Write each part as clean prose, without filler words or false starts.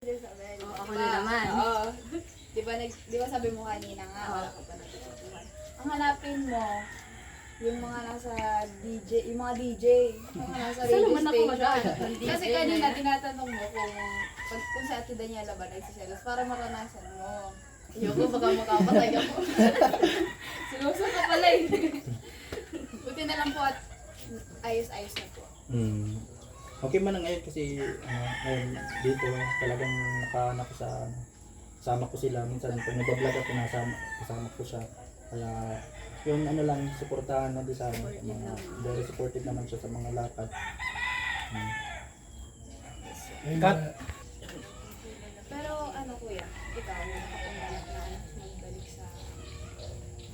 Oh, ako na naman. Oo. Di ba sabi mo kanina nga, wala ka pa natututuhan. Ang hanapin mo, yung mga nasa DJ, yung mga DJ, yung mga nasa Saan radio naman ako station. maghahanap ng DJ Kasi na kanina, yan? tinatanong mo kung sa Ate Daniela ba nagsiselos para maranasan mo. Ayoko, baka makapatay ako. Sinuso ka pala eh. Buti na lang po at ayos-ayos na po. Okay man na ngayon kasi ngayon dito talagang nakahanap ko sa kasama ko sila. Minsan pag nag-vlog ako kasama ko siya. Kaya yung ano lang, suportahan na din sa mga very supportive naman siya sa mga lakad. Cut! Pero ano kuya, ikaw, nakapangalap na magbalik sa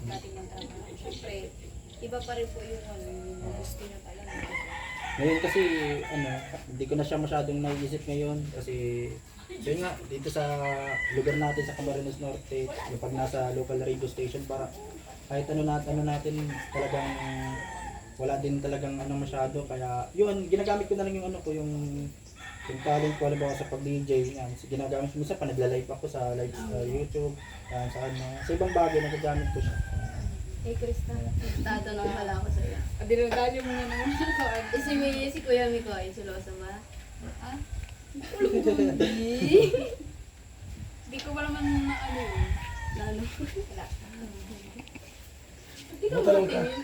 dating ng trabaho. Siyempre, iba pa rin po yung gusto nyo talaga. Ngayon kasi hindi ko na siya masyadong naiisip ngayon kasi yun nga dito sa lugar natin sa Camarines Norte, yung pag nasa local radio station para kahit ano natin talagang wala din talagang masyado, kaya yun ginagamit ko na lang yung yung talent ko halimbawa sa pag-DJ, yan ginagamit ko minsan pa nagla-live ako sa live sa YouTube, yan, sa ibang bagay nagagamit ko siya. Hey Krista, Tatanong pala ako sa'yo. dinadali mo na naman ako. Si Kuya Miko ay silosa ba? Ah? Hindi. Hindi ko pa naman ano yun. Lalo. Wala. Hindi ka Matanong ka. matingin.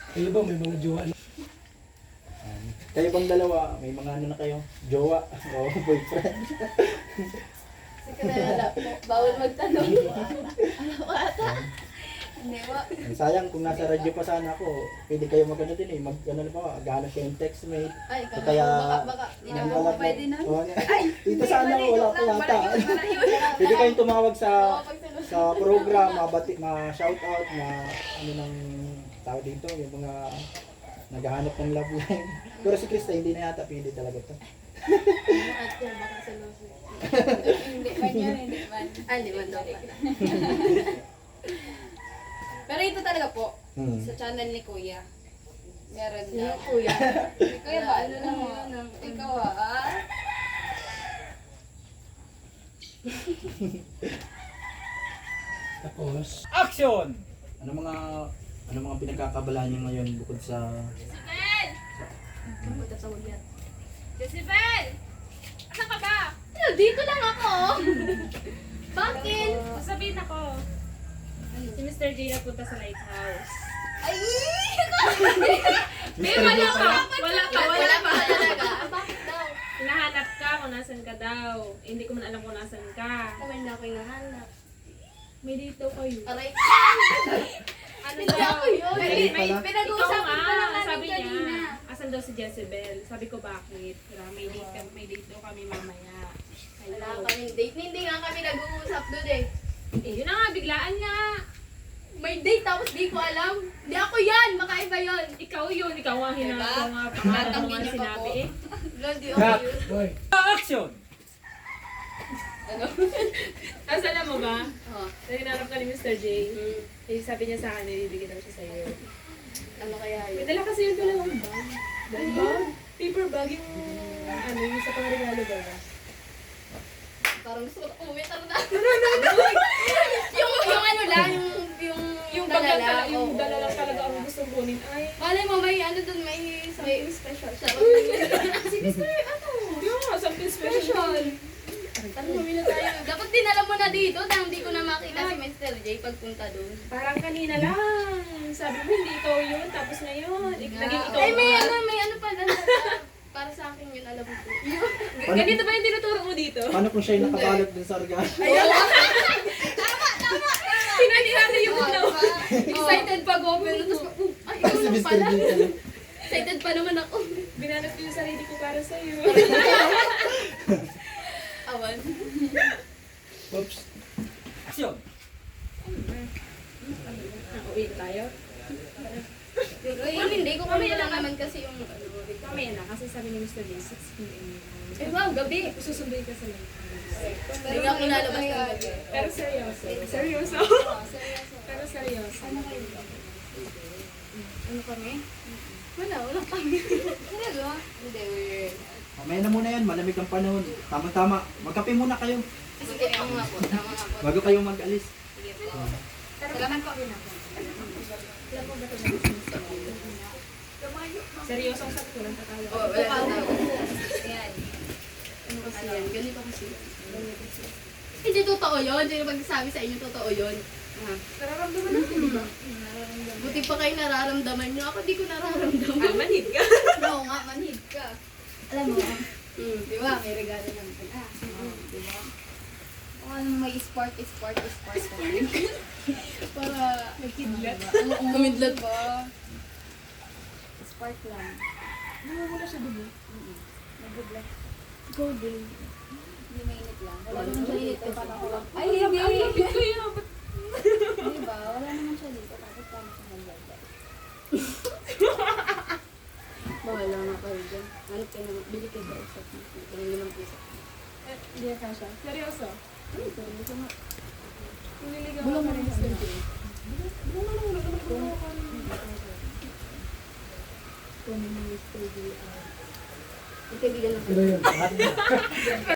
Kayo ba may mga jowa na? Kayo bang dalawa, may mga na kayo? Jowa o boyfriend? Sa kanila po, bawal magtanong. Ano ba ata? Hindi ba? Sayang kung nasa radyo pa sana ako, pwede kayo magano din maghanap kayo ng textmate. Ay, O kaya, baka nang Ako, wala pwede na. Dito sana wala pa yata. Pwede kayong tumawag sa program, ma-shout out, ng tao dito, yung mga naghahanap ng love line. Pero si Krista hindi na yata pwede talaga to. At kaya baka silosa. Hindi man yun, hindi man. Ah, hindi man daw pala. Pero ito talaga po, Hmm. sa channel ni Kuya. Meron Sino na. Kuya? Kuya ba? Ano Ano lang mo? yun? Ikaw ah. Tapos, Action! Ano mga pinagkakabalaan niyo ngayon bukod sa Pumunta sa ulit. Jezebel! Asan ka ba? Ano, dito lang ako. Bakit? Sasabihin ako. Si Mr. J na punta sa lighthouse. Ay! May wala ka! Wala ka! Wala pa talaga. Ah, bakit daw? Hinahanap ka kung nasan ka daw. Hindi ko man alam kung nasan ka. Kamay na ako yung nahanap. May dito kayo. Aray. Ano Hindi daw? ako yun. May Pala? Pinag-uusapan pa lang namin sabi kanina. niya. Asan daw si Jezebel? Sabi ko bakit? May date daw kami mamaya. Wala Hello. kaming date. Hindi nga kami nag-uusap doon eh. Eh, yun na nga, biglaan nga. May date tapos di ko alam. Hindi ako yan. Makaiba yun. Ikaw yun, ikaw nga Diba? hinanap nga pangalan mo Tatanggi nga niyo pa sinabi po. eh. Hindi ako cut! yun. Boy! Action! Alam mo ba? Oh. Hinanap ka ni Mr. J. Eh, sabi niya sa akin, nilibigyan daw siya sa'yo. Ano kaya May yun? dala kasi yung dalawang bag. Bag? Paper bag yung yung sa pangregalo ba? Parang gusto ko na umuwi. Tara na. yung ano lang, Yung bag lang talaga, yung oo. dala lang talaga ang gusto kunin. Ay, Malay mo, may ano doon, may something special. Charot. si Mr. Ano? Yung something special. Tara, umuwi na tayo. Dapat dinala mo na dito dahil hindi ko na makita si Mr. J pagpunta doon. Parang kanina lang. Sabi mo hindi ikaw yun, tapos ngayon. Naging ikaw Ay, may pa. ano pa doon. Para sa akin yun, alam ko. Ganito ba yung tinuturo mo dito? Paano kung siya'y nakabalot din sa organ? Pinali natin yung flow. Excited pag open. Tapos, ay, ikaw Si lang Mr. pala. D talaga. Excited pa naman ako. Binanat ko yung sarili ko para sa'yo. Awan. Oops! Action! Uwi na tayo. Hindi ko kami lang naman kasi yung Mamaya na, kasi sabi ni Mr. J, 6 p.m. Eh, wow, gabi. Susunduin ka sa lighthouse. Hindi nga ako lalabas ng gabi. Pero seryoso. Seryoso? Pero seryoso. Ano kami? Wala kami. Talaga? Hindi, we're Mamaya na muna yan, malamig ang panahon. Tama-tama. Magkape muna kayo. Sige, tama nga po. Tama nga po. Bago kayo mag-alis. Sige po. Salamat po. Seryosong sakto lang tatawag. Oh, wala na. Ayan. Ano kasi yan? Ganito kasi. Hindi totoo yun. Hindi magsasabi sa inyo totoo yun. Ah. Nararamdaman natin, di ba? Buti pa kayo nararamdaman nyo. Ako di ko nararamdaman. Manhid ka. Oo nga, manhid ka. Alam mo, Di ba? May regalo naman ka na. di ba? Kung anong may sport. Para Nagkidlat. kumidlat ba? Sport lang. Namumula sa dugo. Nag-black. Golden. Hindi mainit lang. Wala naman siya dito. Parang ko lang. Ay, Ang hindi. lapit ko yun. Di ba? Wala naman siya dito. Tapos paano siya mag-black? Bahala nga kayo dyan. Hanap kayo naman. Bili kayo ba usap mo? Parang 5 piso. Hindi ka siya. Seryoso. Seryoso nga. Nililigaw Bulong ka mo rin rin sa sa Jay. Kung Mr. J. Kaibigan lang Pero kayo. yun, lahat na.